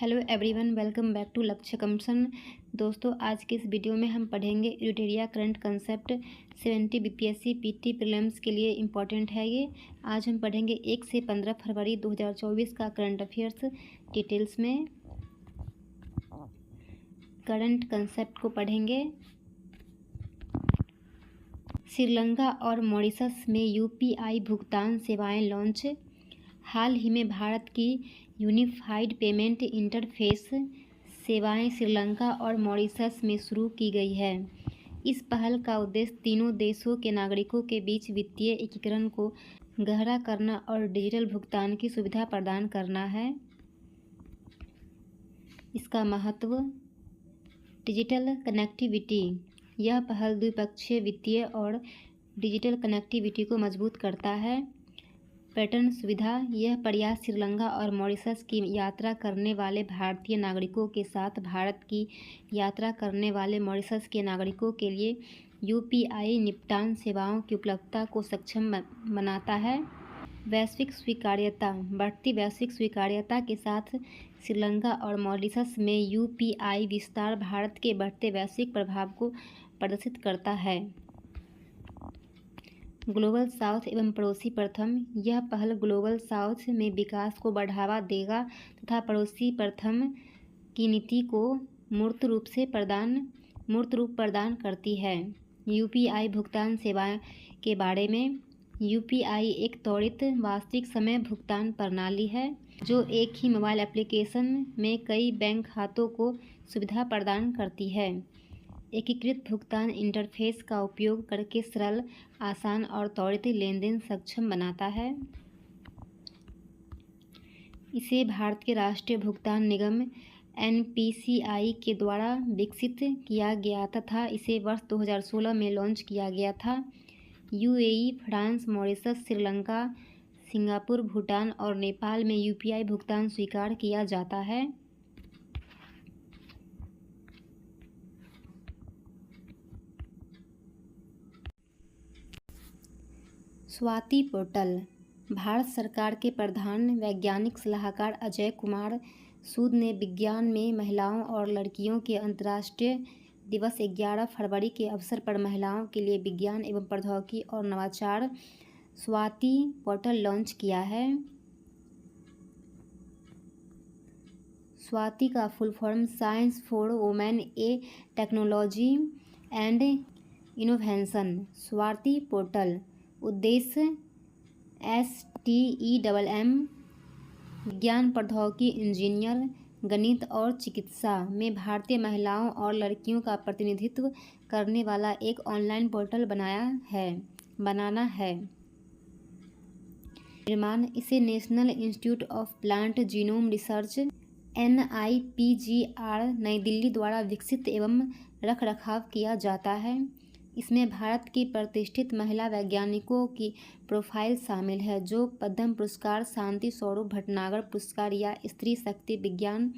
Hello everyone, welcome back to Lakshya compassion. दोस्तों, आज के इस वीडियो में हम पढ़ेंगे Eritrea current concept 70 BPSC PT prelims के लिए इम्पॉर्टेंट है ये। आज हम पढ़ेंगे 1 से 15 फरवरी 2024 का करंट अफेयर्स डिटेल्स में। करंट कंसेप्ट को पढ़ेंगे। श्रीलंका और मॉरिशस में यूपीआई भुगतान सेवाएं लॉन्च। हाल ही में भारत की यूनिफाइड पेमेंट इंटरफेस सेवाएं श्रीलंका और मॉरिशस में शुरू की गई है। इस पहल का उद्देश्य तीनों देशों के नागरिकों के बीच वित्तीय एकीकरण को गहरा करना और डिजिटल भुगतान की सुविधा प्रदान करना है। इसका महत्व। Digital connectivity. यह पहल द्विपक्षीय वित्तीय और डिजिटल कनेक्टिविटी को मजबूत करता है। पर्यटन सुविधा। यह प्रयास श्रीलंका और मॉरिशस की यात्रा करने वाले भारतीय नागरिकों के साथ भारत की यात्रा करने वाले मॉरिशस के नागरिकों के लिए यूपीआई निपटान सेवाओं की उपलब्धता को सक्षम बनाता है। वैश्विक स्वीकार्यता। बढ़ती वैश्विक स्वीकार्यता के साथ श्रीलंका और मॉरिशस में यूपीआई विस्तार भारत के बढ़ते वैश्विक प्रभाव को प्रदर्शित करता है। ग्लोबल साउथ एवं पड़ोसी प्रथम। यह पहल ग्लोबल साउथ में विकास को बढ़ावा देगा तथा पड़ोसी प्रथम की नीति को मूर्त रूप प्रदान करती है। यूपीआई भुगतान सेवाएं के बारे में। यूपीआई एक त्वरित वास्तविक समय भुगतान प्रणाली है जो एक ही मोबाइल एप्लीकेशन में कई बैंक खातों को सुविधा प्रदान करती है। एकीकृत भुगतान इंटरफेस का उपयोग करके सरल, आसान और त्वरित लेनदेन सक्षम बनाता है। इसे भारत के राष्ट्रीय भुगतान निगम एनपीसीआई के द्वारा विकसित किया गया तथा इसे वर्ष 2016 में लॉन्च किया गया था। UAE, France, Mauritius, Sri Lanka, Singapore, Bhutan और नेपाल में यूपीआई भुगतान स्वीकार किया जाता है। स्वाति पोर्टल। भारत सरकार के प्रधान वैज्ञानिक सलाहकार अजय कुमार सूद ने विज्ञान में महिलाओं और लड़कियों के अंतर्राष्ट्रीय दिवस 11 फरवरी के अवसर पर महिलाओं के लिए विज्ञान एवं प्रौद्योगिकी और नवाचार स्वाति पोर्टल लॉन्च किया है। स्वाति का full form science for women A technology and innovation. Swati portal उद्देश्य STEMM विज्ञान, प्रौद्योगिकी, इंजीनियर, गणित और चिकित्सा में भारतीय महिलाओं और लड़कियों का प्रतिनिधित्व करने वाला एक ऑनलाइन पोर्टल बनाना है। निर्माण। इसे national institute of plant genome research NIPGR नई दिल्ली द्वारा विकसित एवं रखरखाव किया जाता है। इसमें भारत की प्रतिष्ठित महिला वैज्ञानिकों की प्रोफाइल शामिल है जो पद्म पुरस्कार, शांति स्वरूप भटनागर पुरस्कार या स्त्री शक्ति विज्ञान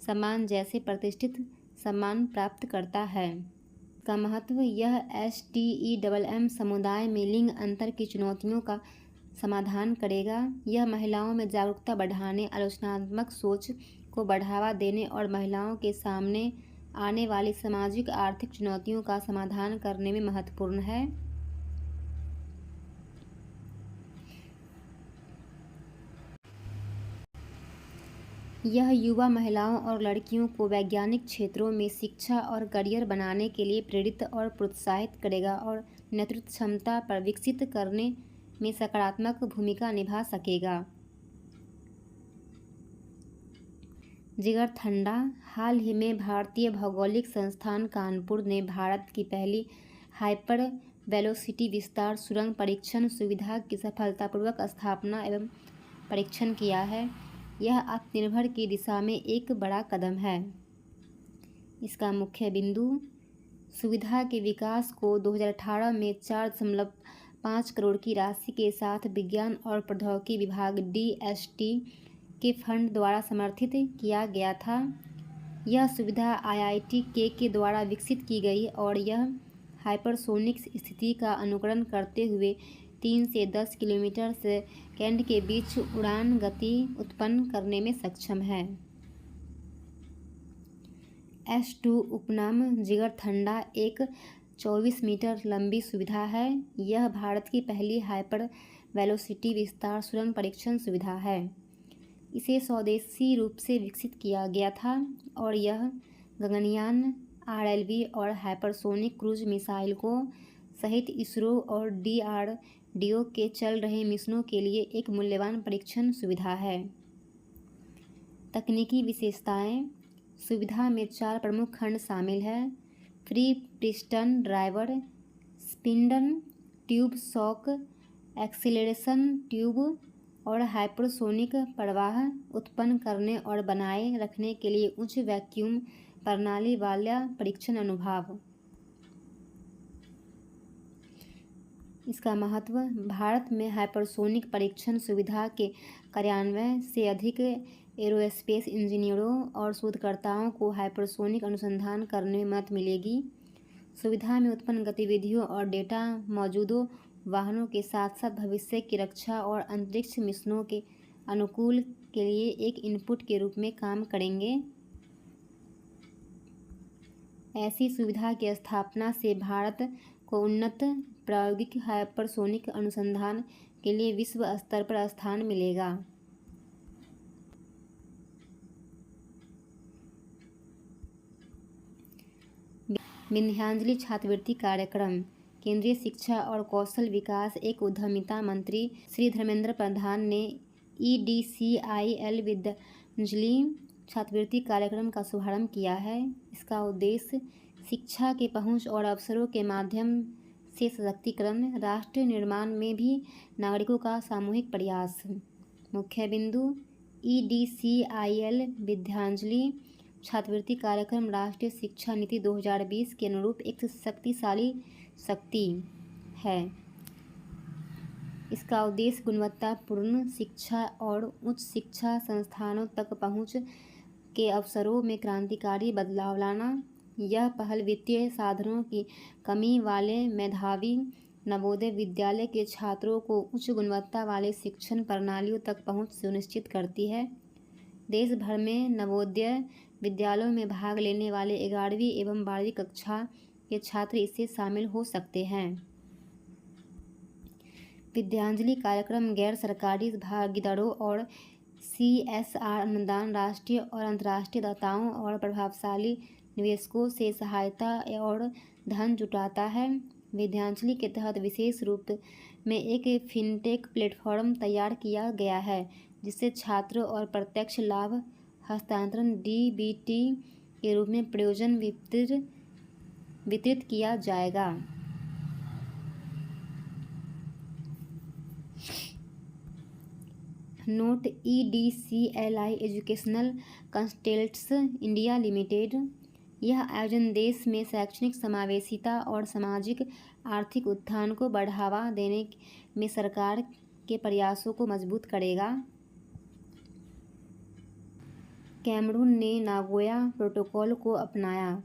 सम्मान जैसे प्रतिष्ठित सम्मान प्राप्त करता है। इसका महत्व। यह STEMM समुदाय में लिंग अंतर की चुनौतियों का समाधान करेगा। यह महिलाओं में जागरूकता बढ़ाने, आलोचनात्मक सोच को बढ़ावा देने और महिलाओं के सामने आने वाली सामाजिक आर्थिक चुनौतियों का समाधान करने में महत्वपूर्ण है। यह युवा महिलाओं और लड़कियों को वैज्ञानिक क्षेत्रों में शिक्षा और करियर बनाने के लिए प्रेरित और प्रोत्साहित करेगा और नेतृत्व क्षमता पर विकसित करने में सकारात्मक भूमिका निभा सकेगा। जिगर ठंडा। हाल ही में भारतीय भौगोलिक संस्थान कानपुर ने भारत की पहली हाइपर वेलोसिटी विस्तार सुरंग परीक्षण सुविधा की सफलतापूर्वक स्थापना एवं परीक्षण किया है। यह आत्मनिर्भर की दिशा में एक बड़ा कदम है। इसका मुख्य बिंदु। सुविधा के विकास को 2018 में 4.5 करोड़ की राशि के साथ विज्ञान और प्रौद्योगिकी विभाग DST के फंड द्वारा समर्थित किया गया था। यह सुविधा IIT के द्वारा विकसित की गई और यह हाइपरसोनिक स्थिति का अनुकरण करते हुए 3 से 10 किलोमीटर सेकंड के बीच उड़ान गति उत्पन्न करने में सक्षम है। S2 उपनाम जिगर ठंडा एक 24 मीटर लंबी सुविधा है। यह भारत की पहली हाइपर वेलोसिटी विस्तार सुरंग परीक्षण सुविधा है। इसे स्वदेशी रूप से विकसित किया गया था और यह गगनयान, RLV और हाइपरसोनिक क्रूज मिसाइल को सहित इसरो और DRDO के चल रहे मिशनों के लिए एक मूल्यवान परीक्षण सुविधा है। तकनीकी विशेषताएं। सुविधा में 4 प्रमुख खंड शामिल हैं: free piston driver, spindle tube shock acceleration tube और हाइपरसोनिक प्रवाह उत्पन्न करने और बनाए रखने के लिए उच्च वैक्यूम प्रणाली वाला परीक्षण अनुभाग। इसका महत्व। भारत में हाइपरसोनिक परीक्षण सुविधा के कार्यान्वयन से अधिक एरोस्पेस इंजीनियरों और शोधकर्ताओं को हाइपरसोनिक अनुसंधान करने में मदद मिलेगी। सुविधा में उत्पन्न गतिविधियों और डेटा मौजूदा वाहनों के साथ साथ भविष्य की रक्षा और अंतरिक्ष मिशनों के अनुकूल के लिए एक इनपुट के रूप में काम करेंगे। ऐसी सुविधा की स्थापना से भारत को उन्नत प्रायोगिक हाइपरसोनिक अनुसंधान के लिए विश्व स्तर पर स्थान मिलेगा। विंध्याचली छात्रवृत्ति कार्यक्रम। केंद्रीय शिक्षा और कौशल विकास एवं उद्यमिता मंत्री श्री धर्मेंद्र प्रधान ने EDCIL विंध्याचली छात्रवृत्ति कार्यक्रम का शुभारंभ किया है। इसका उद्देश्य शिक्षा के पहुंच और अवसरों के माध्यम से सशक्तिकरण, राष्ट्र निर्माण में भी नागरिकों का सामूहिक प्रयास। मुख्य बिंदु। EDCIL विंध्याचली छात्रवृत्ति कार्यक्रम राष्ट्रीय शिक्षा नीति 2020 के अनुरूप एक शक्तिशाली शक्ति है। इसका उद्देश्य गुणवत्तापूर्ण शिक्षा और उच्च शिक्षा संस्थानों तक पहुंच के अवसरों में क्रांतिकारी बदलाव लाना। यह पहल वित्तीय साधनों की कमी वाले मेधावी नवोदय विद्यालय के छात्रों को उच्च गुणवत्ता वाले शिक्षण प्रणालियों तक पहुंच सुनिश्चित करती है। देश भर में नवोदय विद्यालयों में भाग लेने वाले 11वीं एवं 12वीं कक्षा के छात्र इससे शामिल हो सकते हैं। विंध्याचली कार्यक्रम गैर सरकारी भागीदारों और CSR अनुदान, राष्ट्रीय और अंतर्राष्ट्रीय दाताओं और प्रभावशाली निवेशकों से सहायता और धन जुटाता है। विंध्याचली के तहत विशेष रूप में एक फिनटेक प्लेटफॉर्म तैयार किया गया है जिससे छात्र और प्रत्यक्ष लाभ हस्तांतरण DBT के रूप में प्रयोजन वितरित किया जाएगा। Note. EDCLI educational consultants India limited. यह आयोजन देश में शैक्षणिक समावेशिता और सामाजिक आर्थिक उत्थान को बढ़ावा देने में सरकार के प्रयासों को मजबूत करेगा। कैमरून ने नागोया प्रोटोकॉल को अपनाया।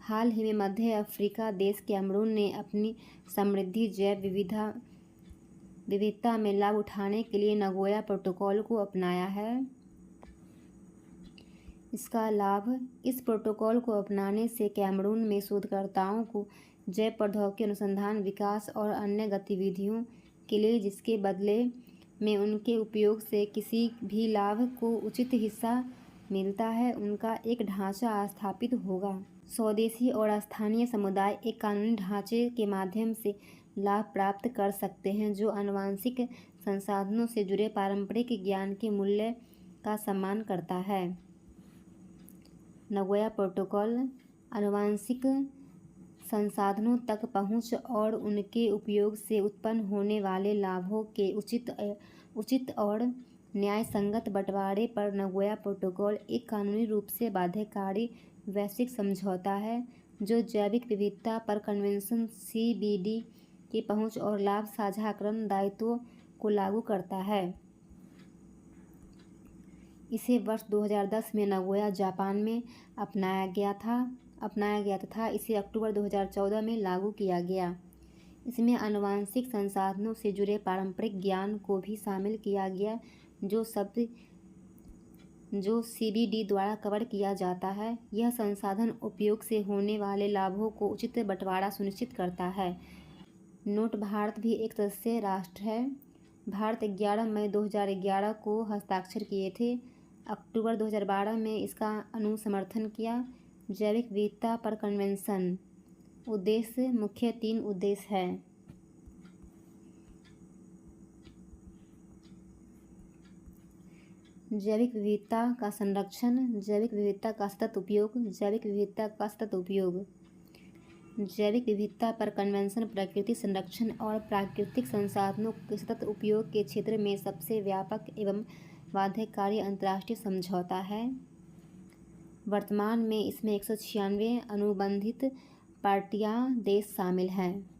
हाल ही में मध्य अफ्रीका देश कैमरून ने अपनी समृद्ध जैव विविधता में लाभ उठाने के लिए नागोया प्रोटोकॉल को अपनाया है। इसका लाभ। इस प्रोटोकॉल को अपनाने से कैमरून में शोधकर्ताओं को जैव प्रौद्योगिकी अनुसंधान, विकास और अन्य गतिविधियों के लिए जिसके बदले में उनके उपयोग से किसी भी लाभ को उचित हिस्सा मिलता है, उनका एक ढांचा स्थापित होगा। स्वदेशी और स्थानीय समुदाय एक कानूनी ढांचे के माध्यम से लाभ प्राप्त कर सकते हैं जो आनुवंशिक संसाधनों से जुड़े पारंपरिक ज्ञान के मूल्य का सम्मान करता है। नागोया प्रोटोकॉल आनुवंशिक संसाधनों तक पहुंच और उनके उपयोग से उत्पन्न होने वाले लाभों के उचित और न्यायसंगत बंटवारे पर नागोया प्रोटोकॉल एक कानूनी रूप से बाध्यकारी वैश्विक समझौता है जो जैविक विविधता पर कन्वेंशन CBD की पहुंच और लाभ साझाकरण दायित्वों को लागू करता है। इसे वर्ष 2010 में नागोया, जापान में अपनाया गया तथा इसे अक्टूबर 2014 में लागू किया गया। इसमें आनुवंशिक संसाधनों से जुड़े पारंपरिक ज्ञान को भी शामिल किया गया जो जो CBD द्वारा कवर किया जाता है। यह संसाधन उपयोग से होने वाले लाभों को उचित बंटवारा सुनिश्चित करता है। नोट भारत भी एक सदस्य राष्ट्र है। भारत 11 मई 2011 को हस्ताक्षर किए थे। अक्टूबर 2012 में इसका अनुसमर्थन किया। जैविक विविधता पर कन्वेंशन उद्देश्य मुख्य 3 उद्देश्य हैं। जैविक विविधता का संरक्षण, जैविक विविधता का सतत उपयोग, जैविक विविधता का सतत उपयोग। जैविक विविधता पर कन्वेंशन प्रकृति संरक्षण और प्राकृतिक संसाधनों के सतत उपयोग के क्षेत्र में सबसे व्यापक एवं बाध्यकारी अंतर्राष्ट्रीय समझौता है। वर्तमान में इसमें 196 अनुबंधित पार्टियां देश शामिल हैं।